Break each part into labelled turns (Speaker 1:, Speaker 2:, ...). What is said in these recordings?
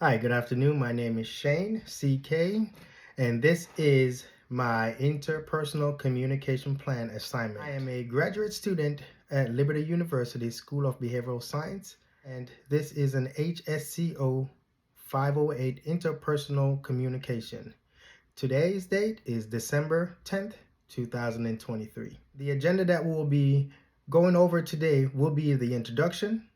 Speaker 1: Hi, good afternoon. My name is Shane, CK, and this is my interpersonal communication plan assignment. I am a graduate student at Liberty University School of Behavioral Science, and this is an HSCO 508 interpersonal communication. Today's date is December 10th, 2023. The agenda that we'll be going over today will be the introduction,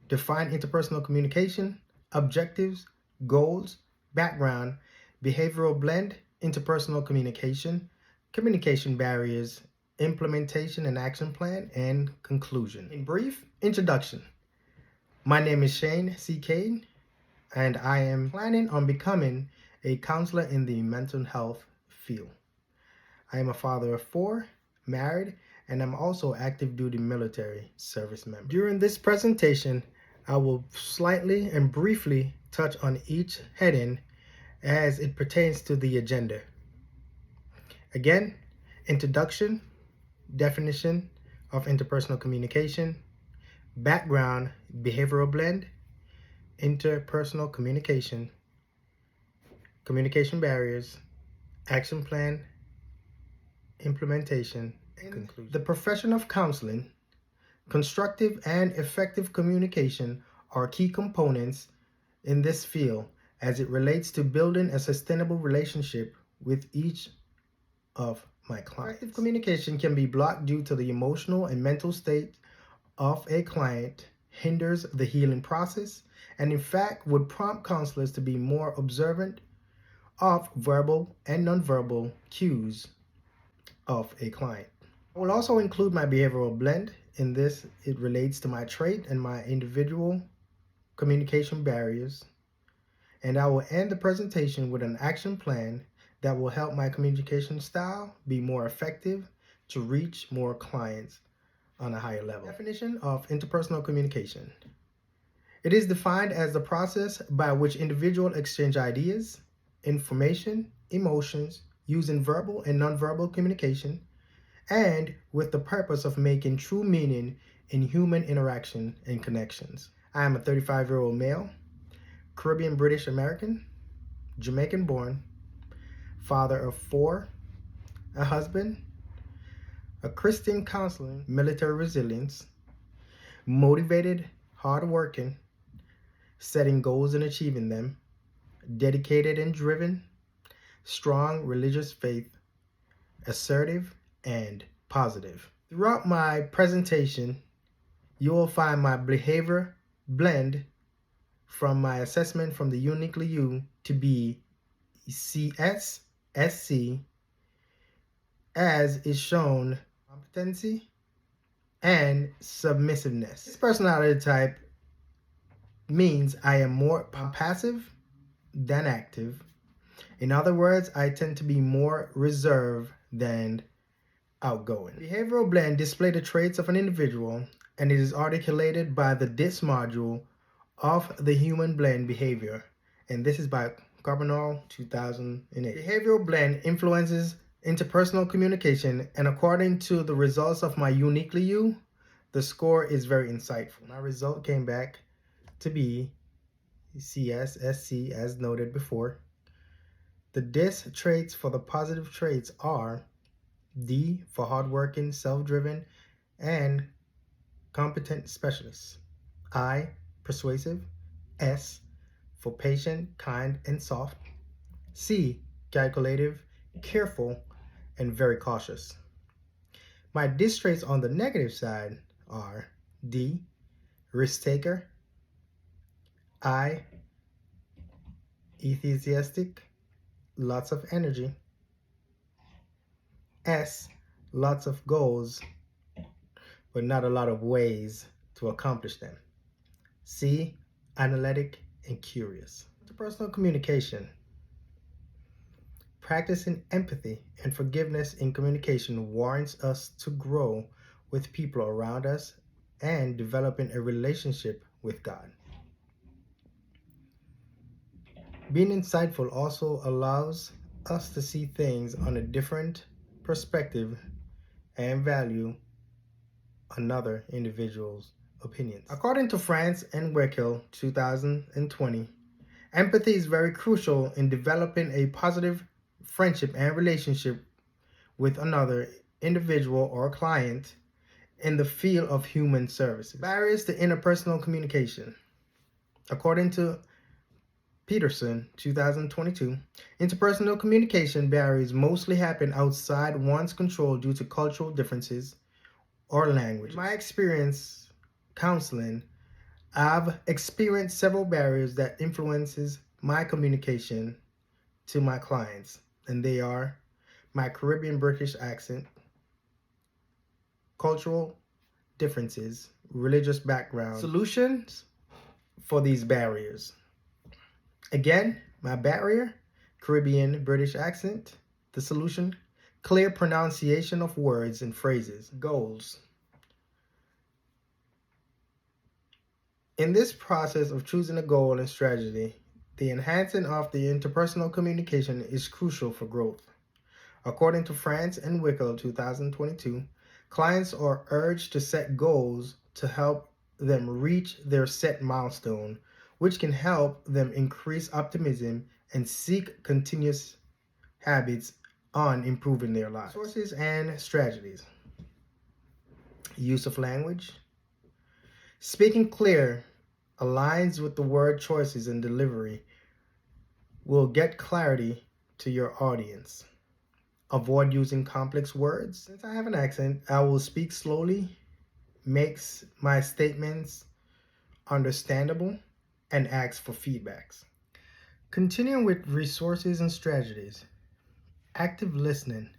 Speaker 1: define interpersonal communication, objectives, goals, background, behavioral blend, interpersonal communication, communication barriers, implementation and action plan, and conclusion. In brief, introduction. My name is Shane C. Kane, and I am planning on becoming a counselor in the mental health field. I am a father of 4, married, and I'm also active duty military service member. During this presentation, I will slightly and briefly touch on each heading as it pertains to the agenda. Again, introduction, definition of interpersonal communication, background, behavioral blend, interpersonal communication, communication barriers, action plan, implementation, and conclusion. The profession of counseling, constructive and effective communication are key components in this field as it relates to building a sustainable relationship with each of my clients. Effective communication can be blocked due to the emotional and mental state of a client, hinders the healing process, and in fact would prompt counselors to be more observant of verbal and nonverbal cues of a client. I will also include my behavioral blend. In this, it relates to my trait and my individual communication barriers. And I will end the presentation with an action plan that will help my communication style be more effective to reach more clients on a higher level. Definition of interpersonal communication. It is defined as the process by which individuals exchange ideas, information, emotions, using verbal and nonverbal communication, and with the purpose of making true meaning in human interaction and connections. I am a 35-year-old male, Caribbean British American, Jamaican born, father of 4, a husband, a Christian counseling, military resilience, motivated, hardworking, setting goals and achieving them, dedicated and driven, strong religious faith, assertive, and positive. Throughout my presentation, you will find my behavior blend from my assessment from the Uniquely You to be CSSC as is shown competency and submissiveness. This personality type means I am more passive than active. In other words, I tend to be more reserved than outgoing. Behavioral blend display the traits of an individual, and it is articulated by the DIS module of the human blend behavior, and this is by Carbonell 2008. Behavioral blend influences interpersonal communication, and according to the results of my Uniquely You, the score is very insightful. My result came back to be CSSC as noted before. The DIS traits for the positive traits are D for hardworking, self-driven, and competent specialists. I, persuasive. S for patient, kind, and soft. C, calculative, careful, and very cautious. My DIS traits on the negative side are D, risk taker. I, enthusiastic, lots of energy. S, lots of goals, but not a lot of ways to accomplish them. C, analytic and curious. Interpersonal communication. Practicing empathy and forgiveness in communication warrants us to grow with people around us and developing a relationship with God. Being insightful also allows us to see things on a different perspective and value another individual's opinions. According to France and Weckel 2020, Empathy is very crucial in developing a positive friendship and relationship with another individual or client in the field of human services. Barriers to interpersonal communication. According to Peterson, 2022, interpersonal communication barriers mostly happen outside one's control due to cultural differences or language. In my experience counseling, I've experienced several barriers that influences my communication to my clients, and they are my Caribbean British accent, cultural differences, religious background. Solutions for these barriers. Again, my barrier, Caribbean British accent. The solution, clear pronunciation of words and phrases. Goals. In this process of choosing a goal and strategy, the enhancing of the interpersonal communication is crucial for growth. According to France and Wickel, 2022, clients are urged to set goals to help them reach their set milestone, which can help them increase optimism and seek continuous habits on improving their lives. Sources and strategies. Use of language. Speaking clear aligns with the word choices and delivery will get clarity to your audience. Avoid using complex words. Since I have an accent, I will speak slowly, makes my statements understandable, and ask for feedbacks. Continuing with resources and strategies. Active listening.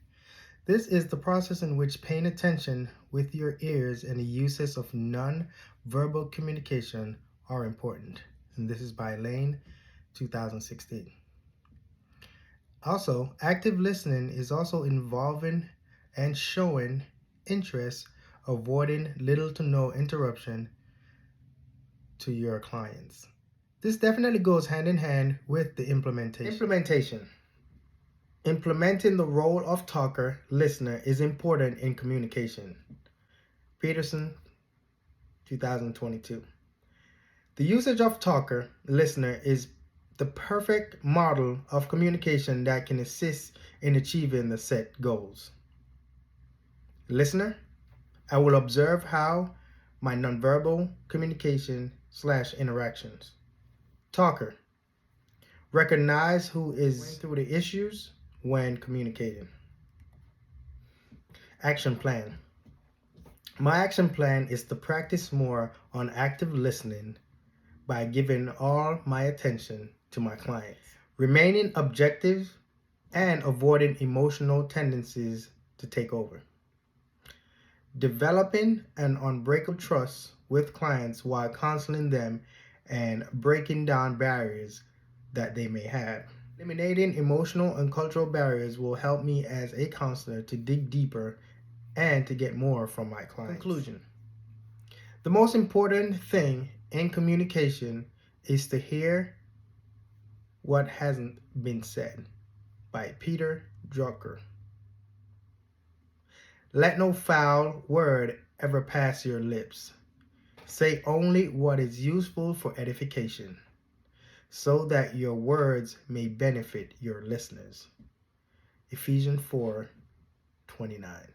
Speaker 1: This is the process in which paying attention with your ears and the uses of non-verbal communication are important. And this is by Lane, 2016. Also, active listening is also involving and showing interest, avoiding little to no interruption to your clients. This definitely goes hand in hand with the implementation. Implementing the role of talker, listener is important in communication. Peterson, 2022. The usage of talker, listener is the perfect model of communication that can assist in achieving the set goals. Listener, I will observe how my nonverbal communication / interactions. Talker, recognize who is going through the issues when communicating. Action plan. My action plan is to practice more on active listening by giving all my attention to my clients, remaining objective and avoiding emotional tendencies to take over. Developing an unbreakable trust with clients while counseling them and breaking down barriers that they may have. Eliminating emotional and cultural barriers will help me as a counselor to dig deeper and to get more from my clients. Conclusion. The most important thing in communication is to hear what hasn't been said, by Peter Drucker. Let no foul word ever pass your lips. Say only what is useful for edification, so that your words may benefit your listeners. Ephesians 4:29.